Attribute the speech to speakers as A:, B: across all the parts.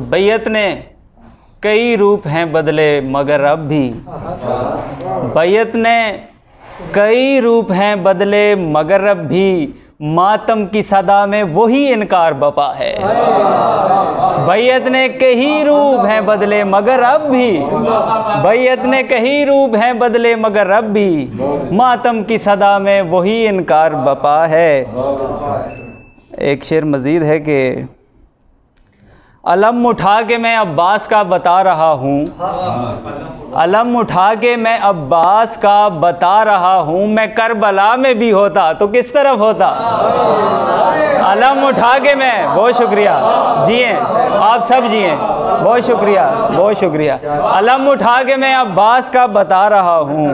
A: बैयत ने कई रूप हैं बदले मगर अब भी, बैयत ने कई रूप हैं बदले मगर अब भी, मातम की सदा में वही इनकार बपा है। बैयत ने कई रूप हैं बदले मगर अब भी, बैयत ने कई रूप हैं बदले मगर अब भी, मातम की सदा में वही इनकार बपा है। एक शेर मज़ीद है कि अलम उठा के मैं अब्बास का बता रहा हूँ, अलम उठा के मैं अब्बास का बता रहा हूँ, मैं करबला में भी होता तो किस तरफ होता। अलम उठा के मैं, बहुत शुक्रिया, जिए आप सब जिए, बहुत शुक्रिया बहुत शुक्रिया। अलम उठा के मैं अब्बास का बता रहा हूँ,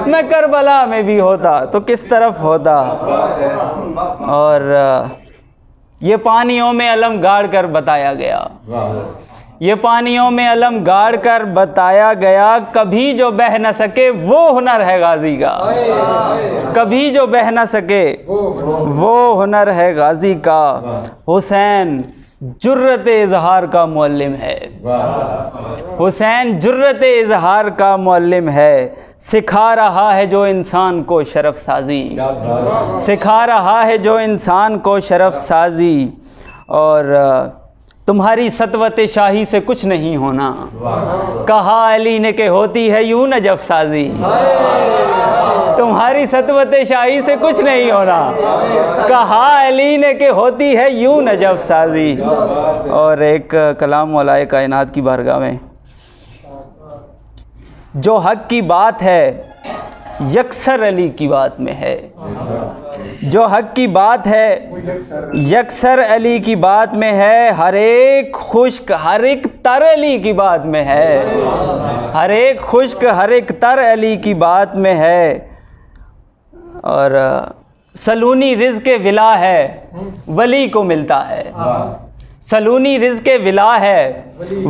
A: मैं करबला में भी होता तो किस तरफ होता। और ये पानियों में अलम गाड़ कर बताया गया, ये पानियों में अलम गाड़ कर बताया गया, कभी जो बह न सके वो हुनर है गाजी का, कभी जो बह न सके वो हुनर है गाजी का। हुसैन जुर्रत इजहार का मुअल्लिम है, हुसैन जुर्रत इजहार का मुअल्लिम है, सिखा रहा है जो इंसान को शरफ साजी, सिखा रहा है जो इंसान को शरफ साजी। और तुम्हारी सतवत शाही से कुछ नहीं होना, कहा अली ने के होती है यूं नजफ साजी, तुम्हारी सतवत शाही से कुछ नहीं होना, कहा अली ने के होती है यूं नजफ साजी। और एक कलाम मौलाए कायनात की बारगाह में, जो हक की बात है यकसर अली की बात में है, जो हक की बात है यकसर अली की बात में है, हर एक खुश्क हर एक तर अली की बात में है, हर एक खुश्क हर एक तर अली की बात में है। और सलूनी रिज़्क़ विला है वली को मिलता है, सलूनी रिज़्क़ विला है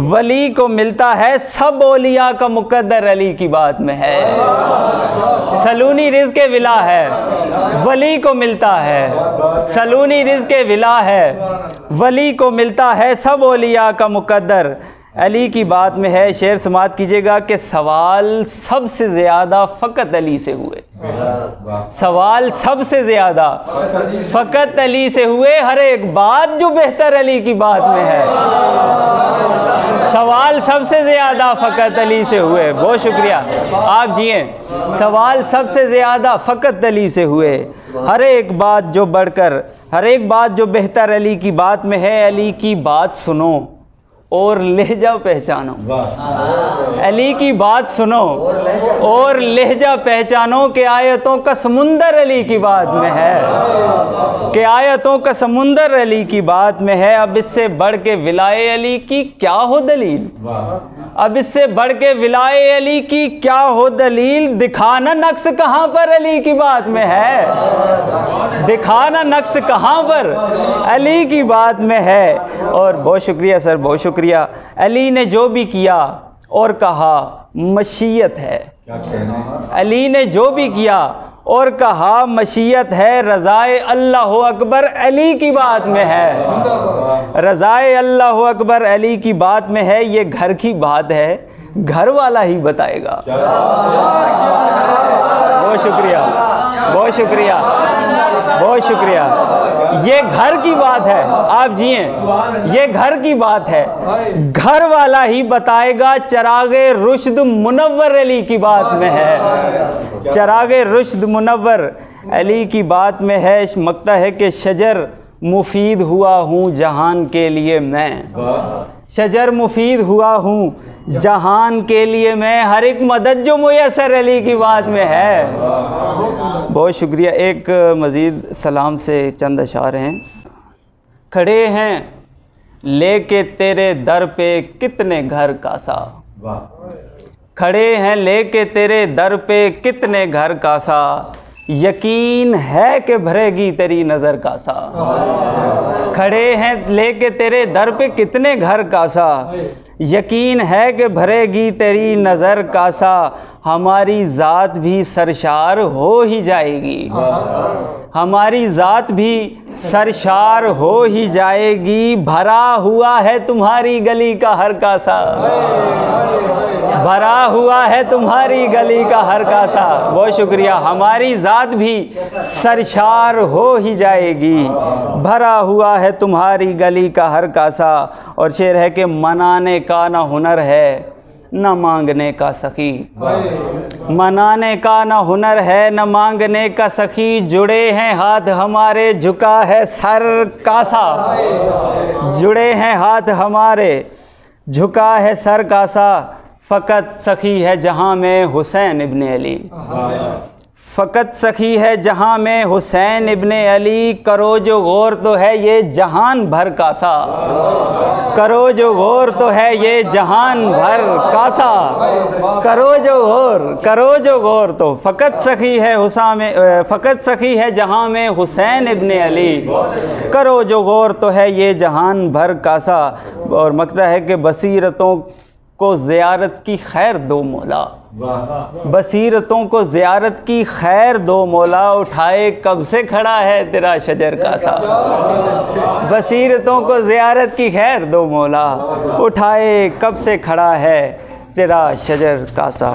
A: वली को मिलता है, सब औलिया का मुक़द्दर अली की बात में है। सलूनी रिज़्क़ विला है वली को मिलता है, सलूनी रिज़्क़ विला है वली को मिलता है, सब औलिया का मुक़द्दर अली की बात में है। शेर समात कीजिएगा कि सवाल सबसे ज़्यादा फ़कत अली से हुए, सवाल सबसे ज़्यादा फ़कत अली से हुए, हर एक बात जो बेहतर अली की बात में है। सवाल सबसे ज़्यादा फ़कत अली से हुए, बहुत शुक्रिया आप जिए। सवाल सबसे ज़्यादा फ़कत अली से हुए, हर एक बात जो बढ़कर हर एक बात जो बेहतर अली की बात में है। अली की बात सुनो और लहजा पहचानो, अली की बात सुनो और लहजा पहचानो, कि आयतों का समुंदर अली की बात में है, कि आयतों का समुंदर अली की बात में है। अब इससे बढ़ के विलाए अली की क्या हो दलील, अब इससे बढ़ के विलाए अली की क्या हो दलील, दिखाना नक्श कहाँ पर अली की बात में है, दिखाना नक्श कहाँ पर अली की बात में है। और बहुत शुक्रिया सर, बहुत शुक्रिया। अली ने जो भी किया और कहा मशीयत है, अली ने जो भी किया और कहा मशीयत है, रज़ाए अल्लाह अकबर अली की बात में है, रज़ाए अल्लाह अकबर अली की बात में है। ये घर की बात है, घर वाला ही बताएगा। बहुत शुक्रिया बहुत शुक्रिया बहुत शुक्रिया। ये घर की बात है, आप जिए, ये घर की बात है, घर वाला ही बताएगा। चरागे रुश्द मुनव्वर अली की बात में है, चरागे रुश्द मुनव्वर अली की बात में है। मकता है कि शजर मुफीद हुआ हूँ जहान के लिए मैं, शजर मुफीद हुआ हूँ जहान के लिए मैं, हर एक मदद जो मुयस्सर अली की बात में है। बहुत शुक्रिया। एक मज़ीद सलाम से चंद अशार हैं। खड़े हैं लेके तेरे दर पे कितने घर का सा, खड़े हैं लेके तेरे दर पे कितने घर का सा, यकीन है कि भरेगी तेरी नज़र का सा। खड़े हैं लेके तेरे दर पे कितने घर का सा, यकीन है कि भरेगी तेरी नज़र कासा, हमारी ज़ात भी सरशार हो ही जाएगी। हमारी ज़ात भी सरशार हो ही जाएगी। भरा हुआ है तुम्हारी गली का हर कासा, भरा हुआ है तुम्हारी गली का हर कासा। बहुत शुक्रिया। हमारी ज़ात भी सरशार हो ही जाएगी, भरा हुआ है तुम्हारी गली का हर कासा। और शेर है कि मनाने का ना हुनर है न मांगने का सखी, मनाने का न हुनर है न मांगने का सखी। जुड़े हैं हाथ हमारे झुका है सर कासा, जुड़े हैं हाथ हमारे झुका है सर कासा। फ़कत सखी है जहाँ में हुसैन इब्ने अली, फ़कत सखी है जहाँ में हुसैन इब्ने अली। करो जो गौर तो है ये जहान भर कासा, करो जो गौर तो है ये जहान भर कासा। करो जो गौर, करो जो गौर तो फ़कत सखी है फ़कत सखी है जहाँ में हुसैन इब्ने अली। करो जो गौर तो है ये जहान भर कासा। और मकता है कि बसीरतों को ज़ियारत की खैर दो मौला, बसीरतों को ज़ियारत की खैर दो मौला। उठाए कब से खड़ा है तेरा शजर कासा, बसीरतों को ज़ियारत की खैर दो मौला। उठाए कब से खड़ा है तेरा शजर कासा।